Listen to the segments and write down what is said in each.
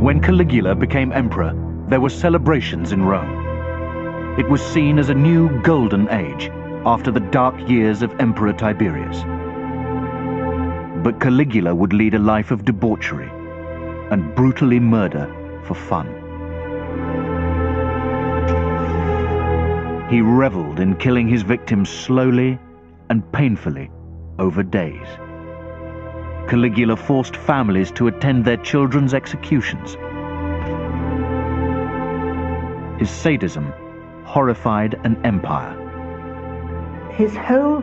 When Caligula became emperor, there were celebrations in Rome. It was seen as a new golden age after the dark years of Emperor Tiberius. But Caligula would lead a life of debauchery and brutally murder for fun. He reveled in killing his victims slowly and painfully over days. Caligula forced families to attend their children's executions. His sadism horrified an empire. His whole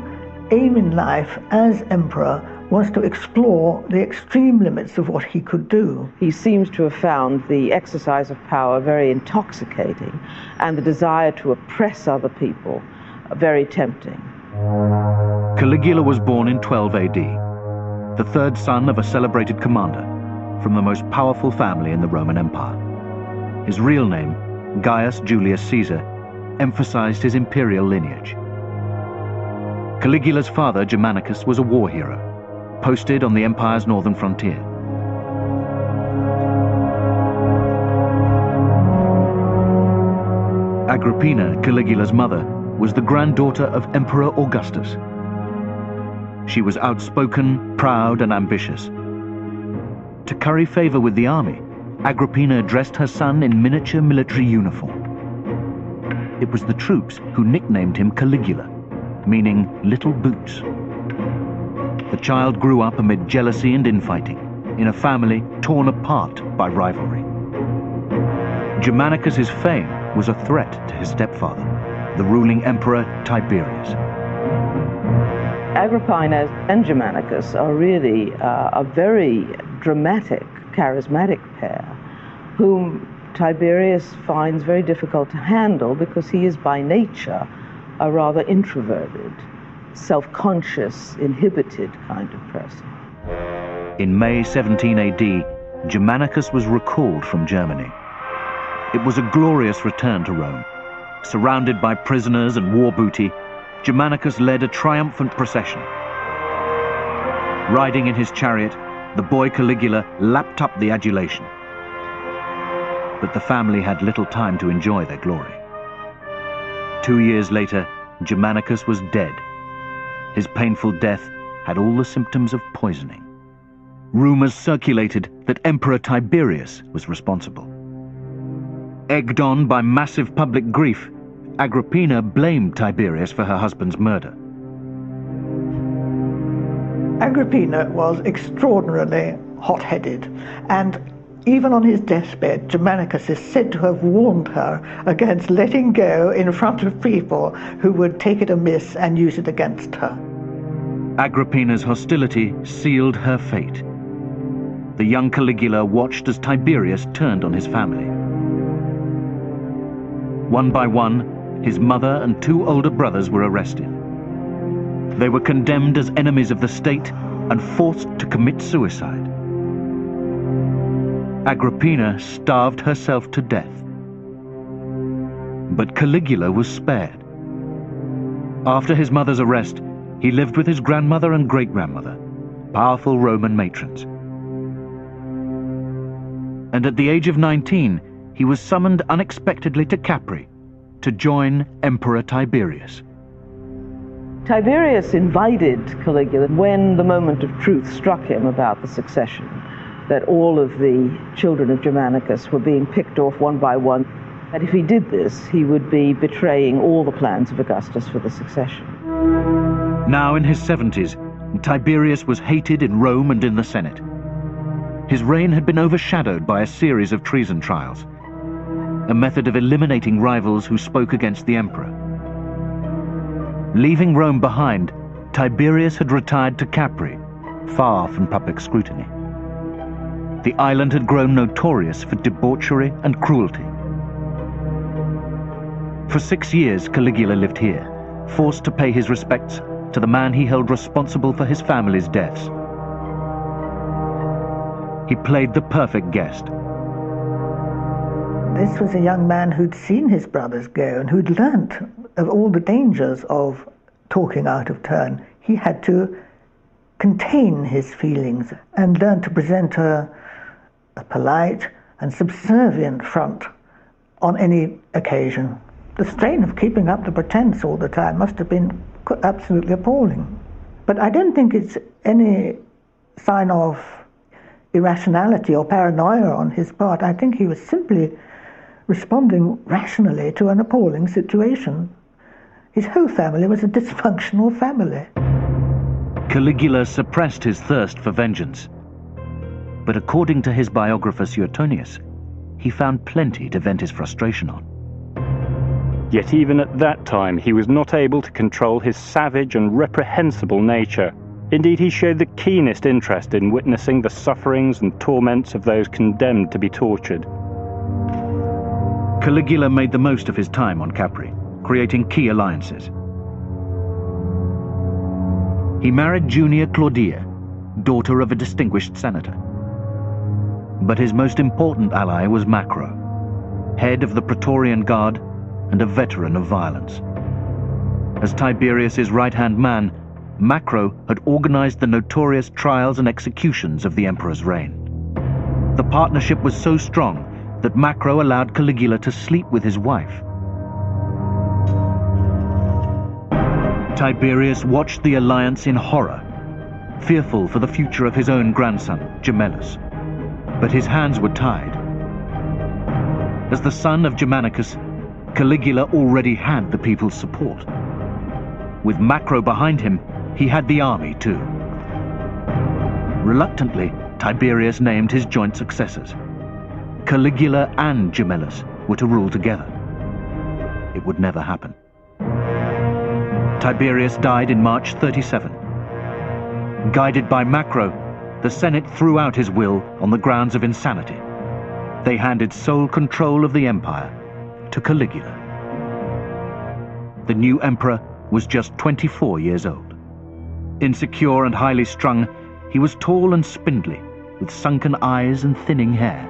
aim in life as emperor was to explore the extreme limits of what he could do. He seems to have found the exercise of power very intoxicating and the desire to oppress other people very tempting. Caligula was born in 12 AD, the third son of a celebrated commander from the most powerful family in the Roman Empire. His real name, Gaius Julius Caesar, emphasized his imperial lineage. Caligula's father, Germanicus, was a war hero, posted on the empire's northern frontier. Agrippina, Caligula's mother, was the granddaughter of Emperor Augustus. She was outspoken, proud, and ambitious. To curry favor with the army, Agrippina dressed her son in miniature military uniform. It was the troops who nicknamed him Caligula, meaning little boots. The child grew up amid jealousy and infighting, in a family torn apart by rivalry. Germanicus's fame was a threat to his stepfather, the ruling emperor Tiberius. Agrippina and Germanicus are really a very dramatic, charismatic pair, whom Tiberius finds very difficult to handle because he is by nature a rather introverted, self-conscious, inhibited kind of person. In May 17 AD, Germanicus was recalled from Germany. It was a glorious return to Rome. Surrounded by prisoners and war booty, Germanicus led a triumphant procession. Riding in his chariot, the boy Caligula lapped up the adulation. But the family had little time to enjoy their glory. 2 years later, Germanicus was dead. His painful death had all the symptoms of poisoning. Rumors circulated that Emperor Tiberius was responsible. Egged on by massive public grief, Agrippina blamed Tiberius for her husband's murder. Agrippina was extraordinarily hot-headed, and even on his deathbed, Germanicus is said to have warned her against letting go in front of people who would take it amiss and use it against her. Agrippina's hostility sealed her fate. The young Caligula watched as Tiberius turned on his family. One by one, his mother and 2 older brothers were arrested. They were condemned as enemies of the state and forced to commit suicide. Agrippina starved herself to death. But Caligula was spared. After his mother's arrest, he lived with his grandmother and great-grandmother, powerful Roman matrons. And at the age of 19, he was summoned unexpectedly to Capri to join Emperor Tiberius. Tiberius invited Caligula when the moment of truth struck him about the succession, that all of the children of Germanicus were being picked off one by one, that if he did this, he would be betraying all the plans of Augustus for the succession. Now in his 70s, Tiberius was hated in Rome and in the Senate. His reign had been overshadowed by a series of treason trials, a method of eliminating rivals who spoke against the emperor. Leaving Rome behind, Tiberius had retired to Capri, far from public scrutiny. The island had grown notorious for debauchery and cruelty. For 6 years, Caligula lived here, forced to pay his respects to the man he held responsible for his family's deaths. He played the perfect guest. This was a young man who'd seen his brothers go and who'd learnt of all the dangers of talking out of turn. He had to contain his feelings and learn to present a polite and subservient front on any occasion. The strain of keeping up the pretense all the time must have been absolutely appalling. But I don't think it's any sign of irrationality or paranoia on his part. I think he was simply responding rationally to an appalling situation. His whole family was a dysfunctional family. Caligula suppressed his thirst for vengeance. But according to his biographer Suetonius, he found plenty to vent his frustration on. Yet even at that time he was not able to control his savage and reprehensible nature. Indeed, he showed the keenest interest in witnessing the sufferings and torments of those condemned to be tortured. Caligula made the most of his time on Capri, creating key alliances. He married Junia Claudia, daughter of a distinguished senator. But his most important ally was Macro, head of the Praetorian Guard and a veteran of violence. As Tiberius's right-hand man, Macro had organized the notorious trials and executions of the emperor's reign. The partnership was so strong that Macro allowed Caligula to sleep with his wife. Tiberius watched the alliance in horror, fearful for the future of his own grandson, Gemellus. But his hands were tied. As the son of Germanicus, Caligula already had the people's support. With Macro behind him, he had the army too. Reluctantly, Tiberius named his joint successors. Caligula and Gemellus were to rule together. It would never happen. Tiberius died in March 37. Guided by Macro, the Senate threw out his will on the grounds of insanity. They handed sole control of the empire to Caligula. The new emperor was just 24 years old. Insecure and highly strung, he was tall and spindly, with sunken eyes and thinning hair.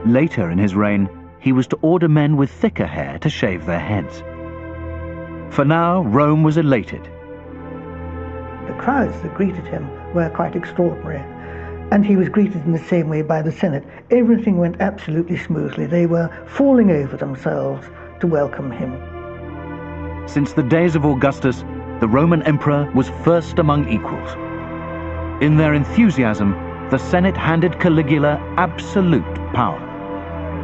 Later in his reign, he was to order men with thicker hair to shave their heads. For now, Rome was elated. The crowds that greeted him were quite extraordinary, and he was greeted in the same way by the Senate. Everything went absolutely smoothly. They were falling over themselves to welcome him. Since the days of Augustus, the Roman emperor was first among equals. In their enthusiasm, the Senate handed Caligula absolute power.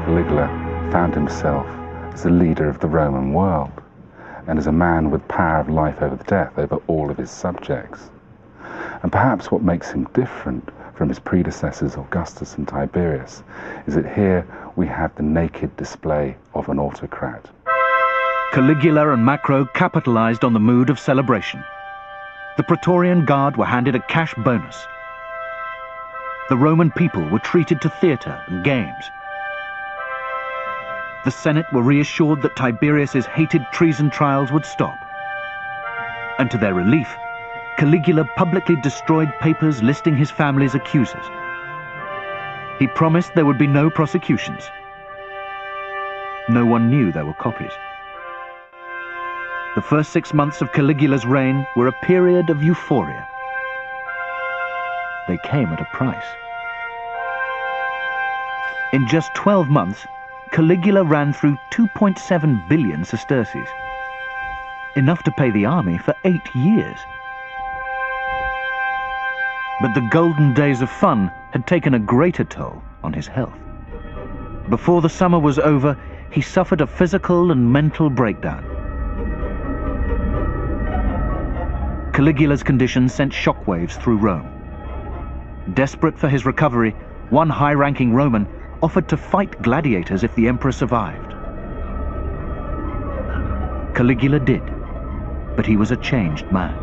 Caligula found himself as the leader of the Roman world, and as a man with power of life over death over all of his subjects. And perhaps what makes him different from his predecessors Augustus and Tiberius is that here we have the naked display of an autocrat. Caligula and Macro capitalized on the mood of celebration. The Praetorian Guard were handed a cash bonus. The Roman people were treated to theater and games. The Senate were reassured that Tiberius's hated treason trials would stop. And to their relief, Caligula publicly destroyed papers listing his family's accusers. He promised there would be no prosecutions. No one knew there were copies. The first 6 months of Caligula's reign were a period of euphoria. They came at a price. In just 12 months, Caligula ran through 2.7 billion sesterces, enough to pay the army for 8 years. But the golden days of fun had taken a greater toll on his health. Before the summer was over, he suffered a physical and mental breakdown. Caligula's condition sent shockwaves through Rome. Desperate for his recovery, one high-ranking Roman offered to fight gladiators if the emperor survived. Caligula did, but he was a changed man.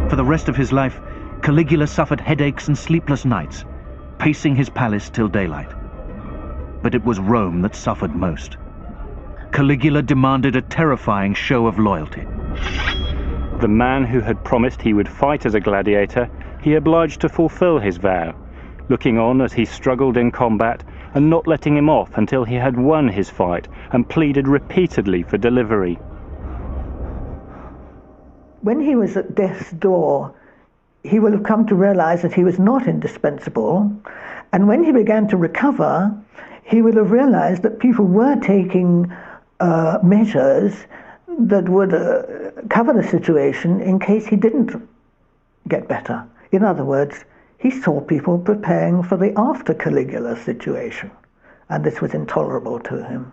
For the rest of his life, Caligula suffered headaches and sleepless nights, pacing his palace till daylight. But it was Rome that suffered most. Caligula demanded a terrifying show of loyalty. The man who had promised he would fight as a gladiator, he obliged to fulfill his vow, looking on as he struggled in combat and not letting him off until he had won his fight and pleaded repeatedly for delivery. When he was at death's door, he will have come to realize that he was not indispensable And when he began to recover, he would have realized that people were taking measures that would cover the situation in case he didn't get better. In other words, he saw people preparing for the after Caligula situation, and this was intolerable to him.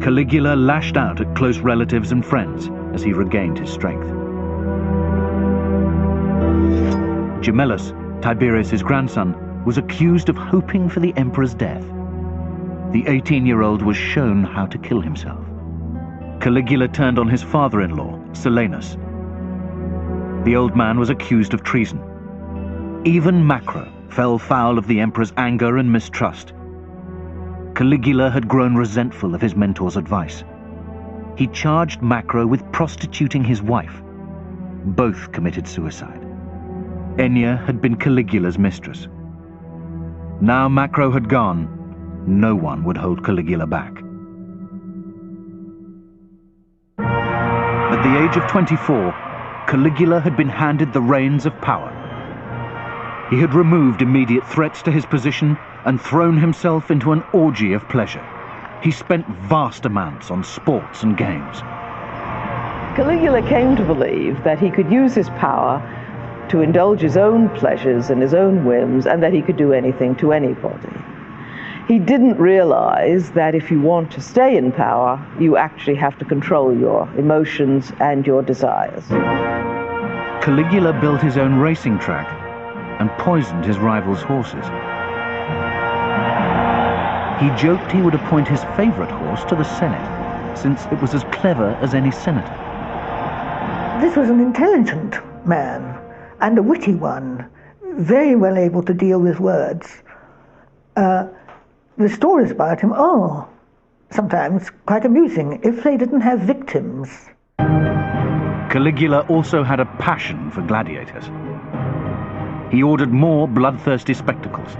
Caligula lashed out at close relatives and friends as he regained his strength. Gemellus, Tiberius's grandson, was accused of hoping for the emperor's death. The 18-year-old was shown how to kill himself. Caligula turned on his father-in-law, Silanus. The old man was accused of treason. Even Macro fell foul of the emperor's anger and mistrust. Caligula had grown resentful of his mentor's advice. He charged Macro with prostituting his wife. Both committed suicide. Ennia had been Caligula's mistress. Now Macro had gone, no one would hold Caligula back. At the age of 24, Caligula had been handed the reins of power. He had removed immediate threats to his position and thrown himself into an orgy of pleasure. He spent vast amounts on sports and games. Caligula came to believe that he could use his power to indulge his own pleasures and his own whims, and that he could do anything to anybody. He didn't realize that if you want to stay in power, you actually have to control your emotions and your desires. Caligula built his own racing track and poisoned his rivals' horses. He joked he would appoint his favorite horse to the Senate, since it was as clever as any senator. This was an intelligent man, and a witty one, very well able to deal with words. The stories about him are sometimes quite amusing if they didn't have victims. Caligula also had a passion for gladiators. He ordered more bloodthirsty spectacles,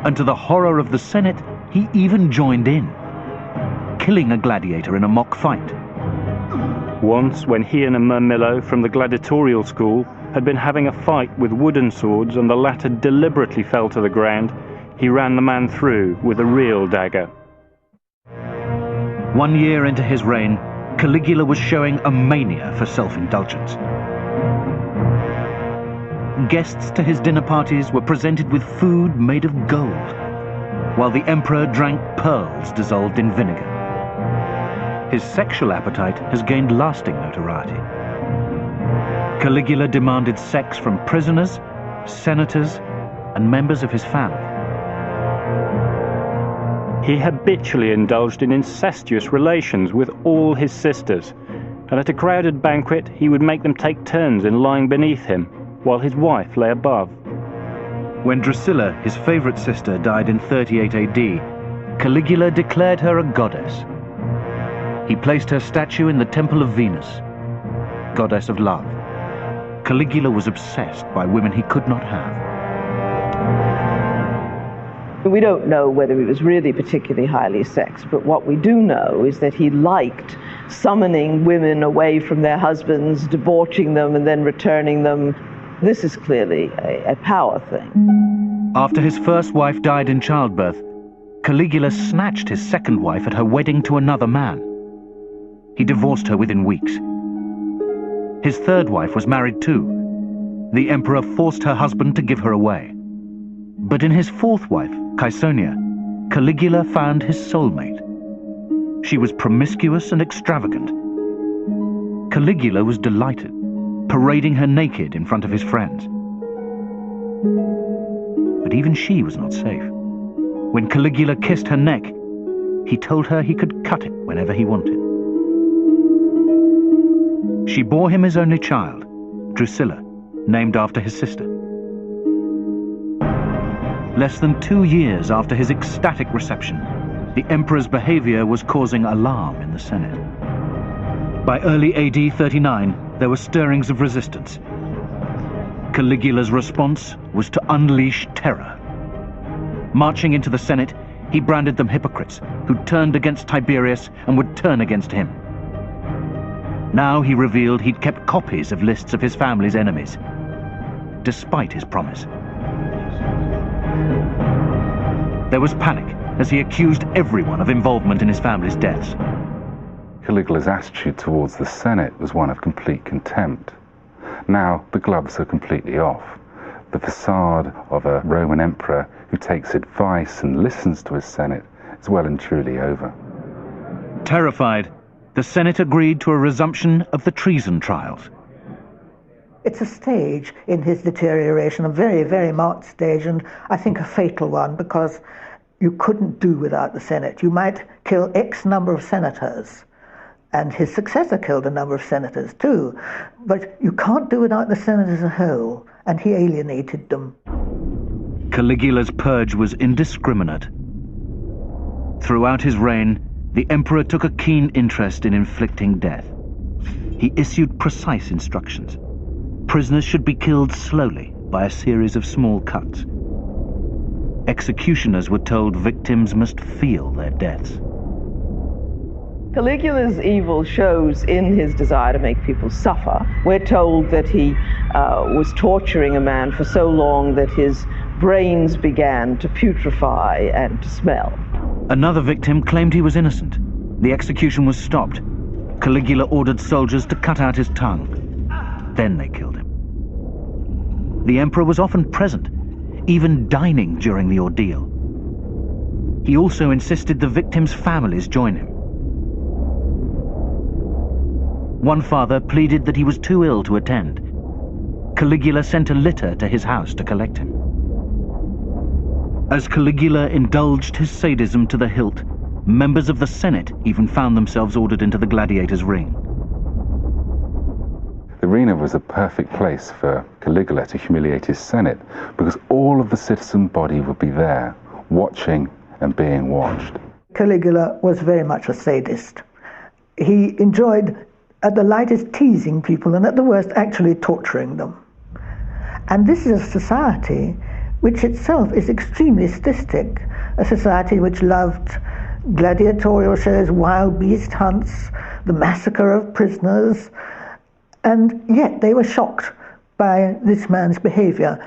and to the horror of the Senate, he even joined in, killing a gladiator in a mock fight. Once, when he and a Murmillo from the gladiatorial school had been having a fight with wooden swords and the latter deliberately fell to the ground, he ran the man through with a real dagger. 1 year into his reign, Caligula was showing a mania for self-indulgence. Guests to his dinner parties were presented with food made of gold, while the emperor drank pearls dissolved in vinegar. His sexual appetite has gained lasting notoriety. Caligula demanded sex from prisoners, senators, and members of his family. He habitually indulged in incestuous relations with all his sisters, and at a crowded banquet he would make them take turns in lying beneath him, while his wife lay above. When Drusilla, his favorite sister, died in 38 AD, Caligula declared her a goddess. He placed her statue in the Temple of Venus, goddess of love. Caligula was obsessed by women he could not have. We don't know whether he was really particularly highly sexed, but what we do know is that he liked summoning women away from their husbands, debauching them, and then returning them. This is clearly a power thing. After his first wife died in childbirth, Caligula snatched his second wife at her wedding to another man. He divorced her within weeks. His third wife was married too. The emperor forced her husband to give her away. But in his fourth wife, Caesonia, Caligula found his soulmate. She was promiscuous and extravagant. Caligula was delighted, parading her naked in front of his friends. But even she was not safe. When Caligula kissed her neck, he told her he could cut it whenever he wanted. She bore him his only child, Drusilla, named after his sister. Less than 2 years after his ecstatic reception, the emperor's behavior was causing alarm in the Senate. By early AD 39, there were stirrings of resistance. Caligula's response was to unleash terror. Marching into the Senate, he branded them hypocrites who turned against Tiberius and would turn against him. Now he revealed he'd kept copies of lists of his family's enemies, despite his promise. There was panic as he accused everyone of involvement in his family's deaths. Caligula's attitude towards the Senate was one of complete contempt. Now the gloves are completely off. The facade of a Roman emperor who takes advice and listens to his Senate is well and truly over. Terrified, the Senate agreed to a resumption of the treason trials. It's a stage in his deterioration, a very, very marked stage, and I think a fatal one, because you couldn't do without the Senate. You might kill X number of senators, and his successor killed a number of senators too, but you can't do without the Senate as a whole, and he alienated them. Caligula's purge was indiscriminate. Throughout his reign, the emperor took a keen interest in inflicting death. He issued precise instructions. Prisoners should be killed slowly by a series of small cuts. Executioners were told victims must feel their deaths. Caligula's evil shows in his desire to make people suffer. We're told that he was torturing a man for so long that his brains began to putrefy and to smell. Another victim claimed he was innocent. The execution was stopped. Caligula ordered soldiers to cut out his tongue. Then they killed him. The emperor was often present, even dining during the ordeal. He also insisted the victims' families join him. One father pleaded that he was too ill to attend. Caligula sent a litter to his house to collect him. As Caligula indulged his sadism to the hilt, members of the Senate even found themselves ordered into the gladiators' ring. The arena was a perfect place for Caligula to humiliate his Senate, because all of the citizen body would be there, watching and being watched. Caligula was very much a sadist. He enjoyed, at the lightest, teasing people, and at the worst, actually torturing them. And this is a society which itself is extremely sadistic, a society which loved gladiatorial shows, wild beast hunts, the massacre of prisoners, and yet they were shocked by this man's behavior,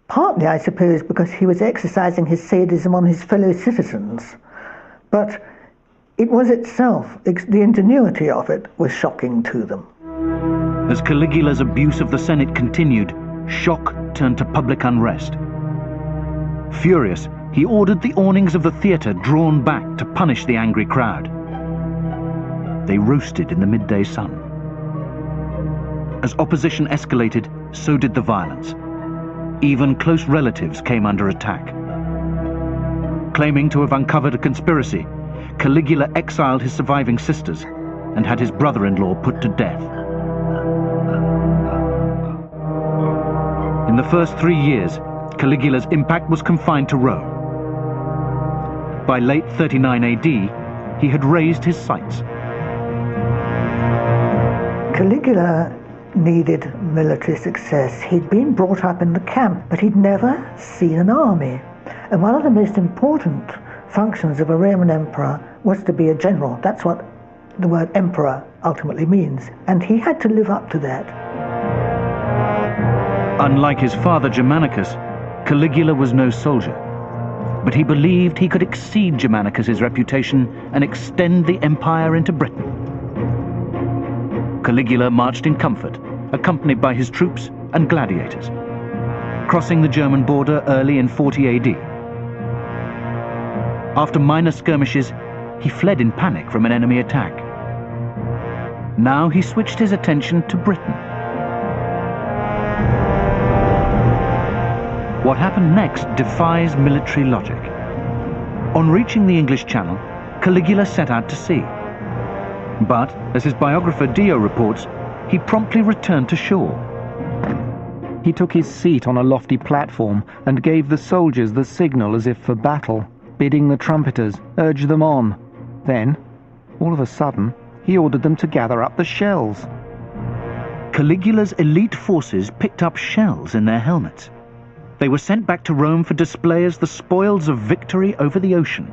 partly, I suppose, because he was exercising his sadism on his fellow citizens. But it was itself, the ingenuity of it was shocking to them. As Caligula's abuse of the Senate continued, shock turned to public unrest. Furious, he ordered the awnings of the theatre drawn back to punish the angry crowd. They roasted in the midday sun. As opposition escalated, so did the violence. Even close relatives came under attack. Claiming to have uncovered a conspiracy, Caligula exiled his surviving sisters and had his brother-in-law put to death. In the first 3 years, Caligula's impact was confined to Rome. By late 39 AD, he had raised his sights. Caligula needed military success. He'd been brought up in the camp, but he'd never seen an army. And one of the most important functions of a Roman emperor was to be a general. That's what the word emperor ultimately means. And he had to live up to that. Unlike his father Germanicus, Caligula was no soldier. But he believed he could exceed Germanicus's reputation and extend the empire into Britain. Caligula marched in comfort, accompanied by his troops and gladiators, crossing the German border early in 40 AD. After minor skirmishes, he fled in panic from an enemy attack. Now he switched his attention to Britain. What happened next defies military logic. On reaching the English Channel, Caligula set out to sea. But, as his biographer Dio reports, he promptly returned to shore. He took his seat on a lofty platform and gave the soldiers the signal as if for battle, bidding the trumpeters urge them on. Then, all of a sudden, he ordered them to gather up the shells. Caligula's elite forces picked up shells in their helmets. They were sent back to Rome for display as the spoils of victory over the ocean.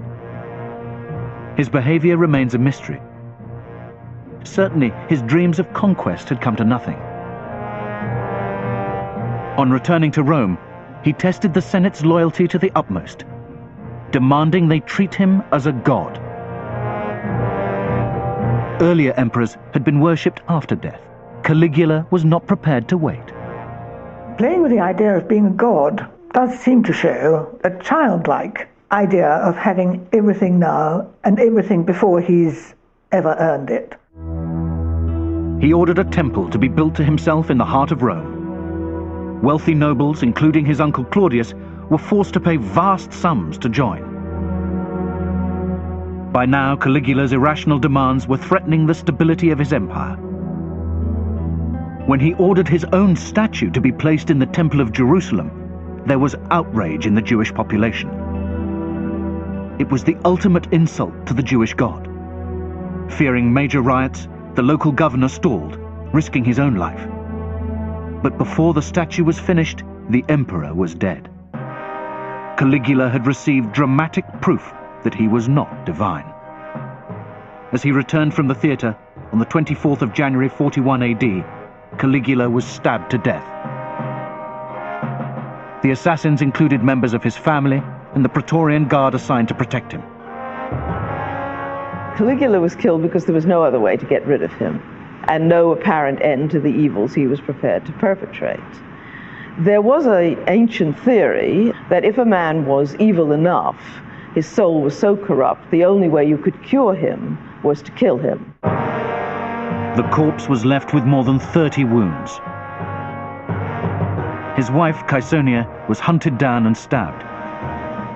His behavior remains a mystery. Certainly, his dreams of conquest had come to nothing. On returning to Rome, he tested the Senate's loyalty to the utmost. demanding they treat him as a god. Earlier emperors had been worshipped after death. Caligula was not prepared to wait. Playing with the idea of being a god does seem to show a childlike idea of having everything now and everything before he's ever earned it. He ordered a temple to be built to himself in the heart of Rome. Wealthy nobles, including his uncle Claudius, were forced to pay vast sums to join. By now, Caligula's irrational demands were threatening the stability of his empire. When he ordered his own statue to be placed in the Temple of Jerusalem, there was outrage in the Jewish population. It was the ultimate insult to the Jewish God. Fearing major riots, the local governor stalled, risking his own life. But before the statue was finished, the emperor was dead. Caligula had received dramatic proof that he was not divine. As he returned from the theatre on the 24th of January 41 AD, Caligula was stabbed to death. The assassins included members of his family and the Praetorian Guard assigned to protect him. Caligula was killed because there was no other way to get rid of him, and no apparent end to the evils he was prepared to perpetrate. There was an ancient theory that if a man was evil enough, his soul was so corrupt, the only way you could cure him was to kill him. The corpse was left with more than 30 wounds. His wife, Caesonia, was hunted down and stabbed.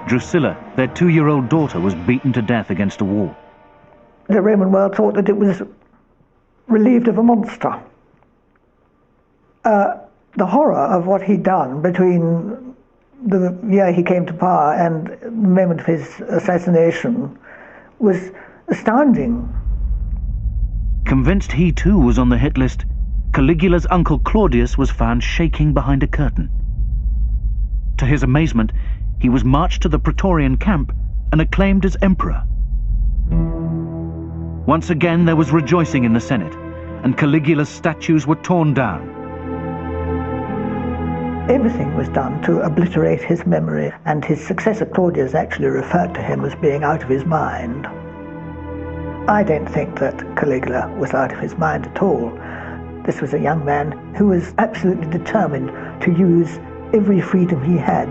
Drusilla, their 2-year-old daughter, was beaten to death against a wall. The Roman world thought that it was relieved of a monster. The horror of what he'd done between the year he came to power and the moment of his assassination was astounding. Convinced he too was on the hit list, Caligula's uncle Claudius was found shaking behind a curtain. To his amazement, he was marched to the Praetorian camp and acclaimed as emperor. Once again there was rejoicing in the Senate, and Caligula's statues were torn down. Everything was done to obliterate his memory, and his successor Claudius actually referred to him as being out of his mind. I don't think that Caligula was out of his mind at all. This was a young man who was absolutely determined to use every freedom he had.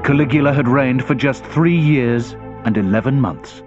Caligula had reigned for just 3 years and 11 months.